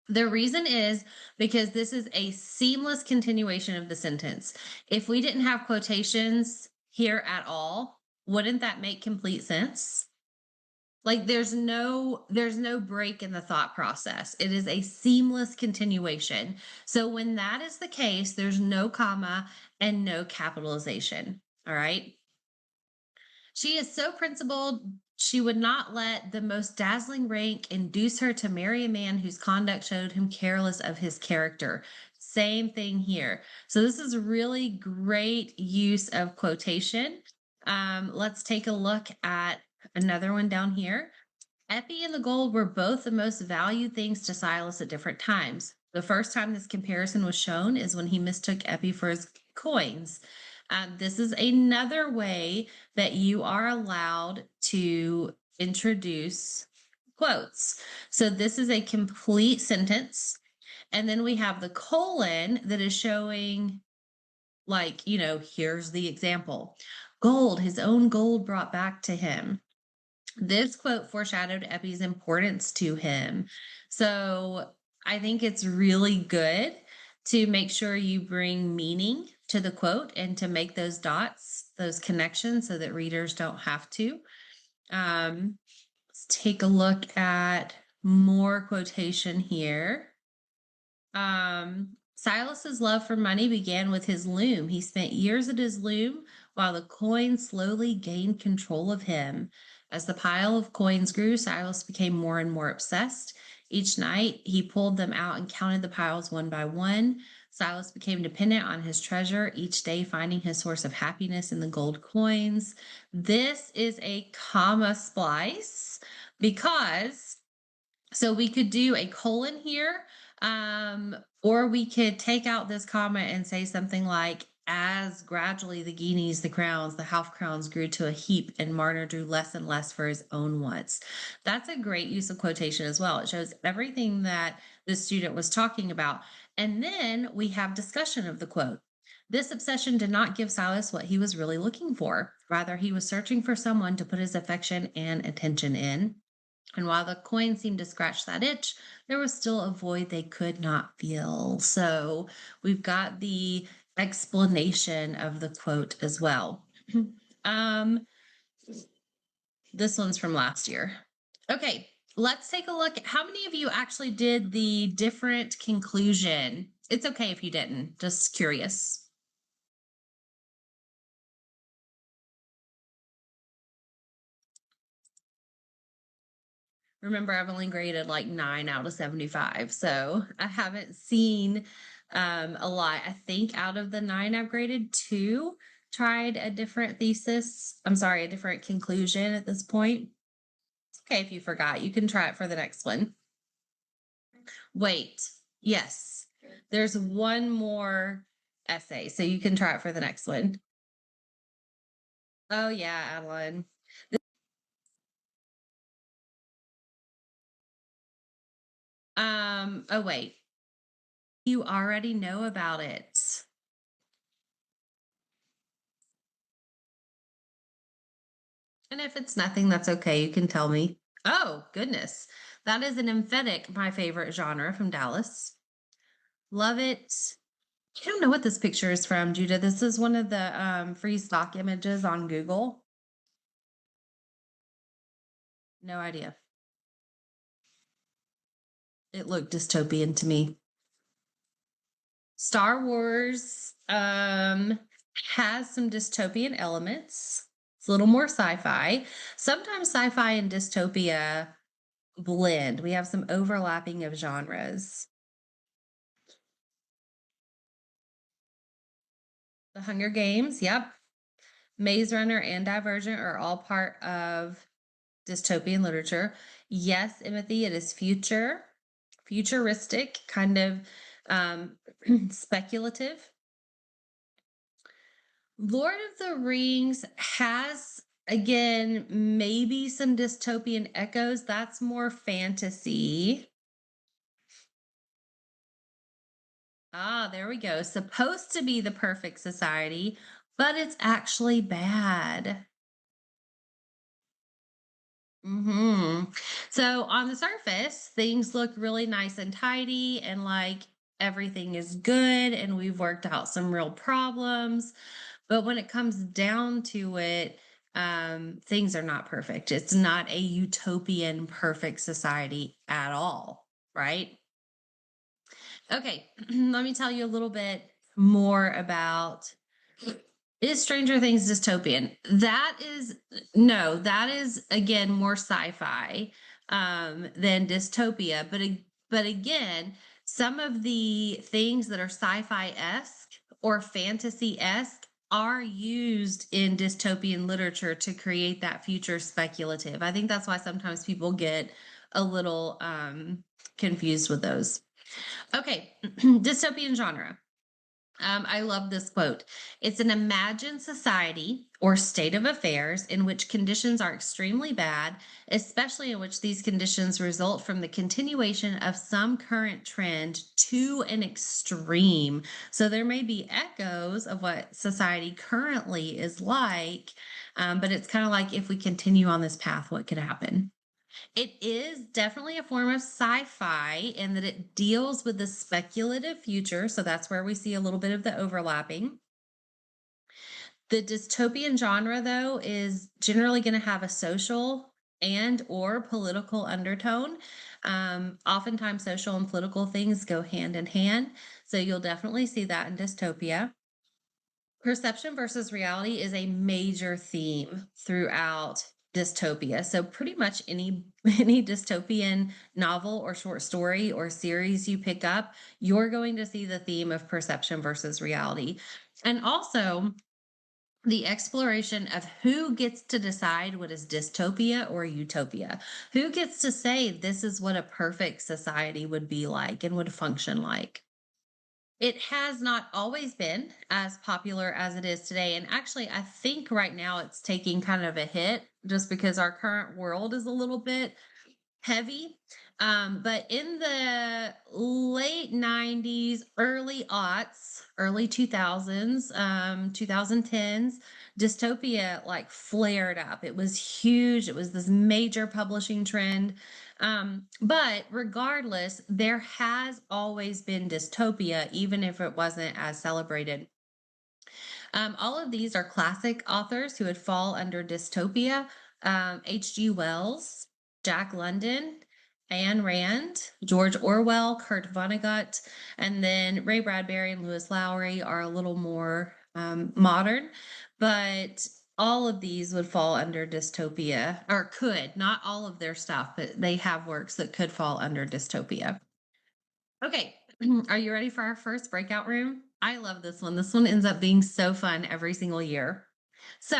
The reason is because this is a seamless continuation of the sentence. If we didn't have quotations here at all, wouldn't that make complete sense? Like there's no break in the thought process. It is a seamless continuation. So when that is the case, there's no comma and no capitalization. All right? She is so principled, she would not let the most dazzling rank induce her to marry a man whose conduct showed him careless of his character. Same thing here. So, this is really great use of quotation. Let's take a look at another one down here. Epi and the gold were both the most valued things to Silas at different times. The first time this comparison was shown is when he mistook Epi for his coins. This is another way that you are allowed to introduce quotes. So this is a complete sentence. And then we have the colon that is showing, like, here's the example. Gold, his own gold brought back to him. This quote foreshadowed Epi's importance to him. So I think it's really good to make sure you bring meaning to the quote and to make those dots, those connections, so that readers don't have to. Let's take a look at more quotation here. Silas's love for money began with his loom. He spent years at his loom while the coins slowly gained control of him. As the pile of coins grew, Silas became more and more obsessed. Each night, he pulled them out and counted the piles one by one. Silas became dependent on his treasure, each day finding his source of happiness in the gold coins. This is a comma splice because, so we could do a colon here, or we could take out this comma and say something like, as gradually the guineas, the crowns, the half crowns grew to a heap, and Martyr drew less and less for his own wants. That's a great use of quotation as well. It shows everything that the student was talking about. And then we have discussion of the quote. This obsession did not give Silas what he was really looking for. Rather, he was searching for someone to put his affection and attention in. And while the coin seemed to scratch that itch, there was still a void they could not feel. So we've got the explanation of the quote as well. um, this one's from last year. Okay, let's take a look. How many of you actually did the different conclusion? It's okay if you didn't, just curious. Remember, I've only graded like 9 out of 75, so I haven't seen a lot. I think out of the 9 I've graded, 2 tried a different thesis. I'm sorry, a different conclusion at this point. It's okay if you forgot. You can try it for the next one. Wait, yes, there's one more essay, so you can try it for the next one. Oh, yeah, Adeline. Oh, wait. You already know about it. And if it's nothing, that's okay. You can tell me. Oh, goodness. That is an emphatic, my favorite genre from Dallas. Love it. I don't know what this picture is from, Judah. This is one of the free stock images on Google. No idea. It looked dystopian to me. Star Wars has some dystopian elements. It's a little more sci-fi. Sometimes sci-fi and dystopia blend. We have some overlapping of genres. The Hunger Games, yep. Maze Runner and Divergent are all part of dystopian literature. Yes, Timothy, it is futuristic, kind of speculative. Lord of the Rings has, again, maybe some dystopian echoes. That's more fantasy. Ah, there we go. Supposed to be the perfect society, but it's actually bad. So on the surface, things look really nice and tidy, and like everything is good, and we've worked out some real problems. But when it comes down to it, things are not perfect. It's not a utopian perfect society at all, right? Okay, let me tell you a little bit more about, is Stranger Things dystopian? That is, no, that is again more sci-fi than dystopia. But again, some of the things that are sci-fi-esque or fantasy-esque are used in dystopian literature to create that future speculative. I think that's why sometimes people get a little confused with those. Okay, dystopian genre. I love this quote. It's an imagined society or state of affairs in which conditions are extremely bad, especially in which these conditions result from the continuation of some current trend to an extreme. So there may be echoes of what society currently is like, but it's kind of like if we continue on this path, what could happen? It is definitely a form of sci-fi in that it deals with the speculative future, so that's where we see a little bit of the overlapping. The dystopian genre, though, is generally going to have a social and or political undertone. Oftentimes social and political things go hand in hand, so you'll definitely see that in dystopia. Perception versus reality is a major theme throughout dystopia. So pretty much any dystopian novel or short story or series you pick up, you're going to see the theme of perception versus reality. And also the exploration of who gets to decide what is dystopia or utopia. Who gets to say this is what a perfect society would be like and would function like. It has not always been as popular as it is today. And actually, I think right now it's taking kind of a hit just because our current world is a little bit heavy. But in the late 90s, early aughts, early 2000s, 2010s, dystopia like flared up. It was huge. It was this major publishing trend. But regardless, there has always been dystopia, even if it wasn't as celebrated. All of these are classic authors who would fall under dystopia. H.G. Wells, Jack London, Ayn Rand, George Orwell, Kurt Vonnegut, and then Ray Bradbury and Lewis Lowry are a little more modern, but all of these would fall under dystopia, or could, not all of their stuff, but they have works that could fall under dystopia. Okay, are you ready for our first breakout room? I love this one. This one ends up being so fun every single year. So,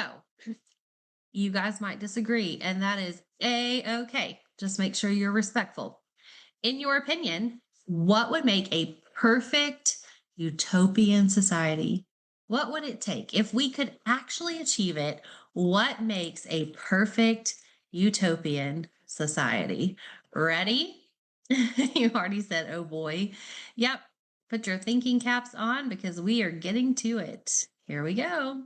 you guys might disagree, and that is a-okay. Just make sure you're respectful. In your opinion, what would make a perfect utopian society? What would it take? If we could actually achieve it, what makes a perfect utopian society? Ready? You already said, oh boy. Yep. Put your thinking caps on because we are getting to it. Here we go.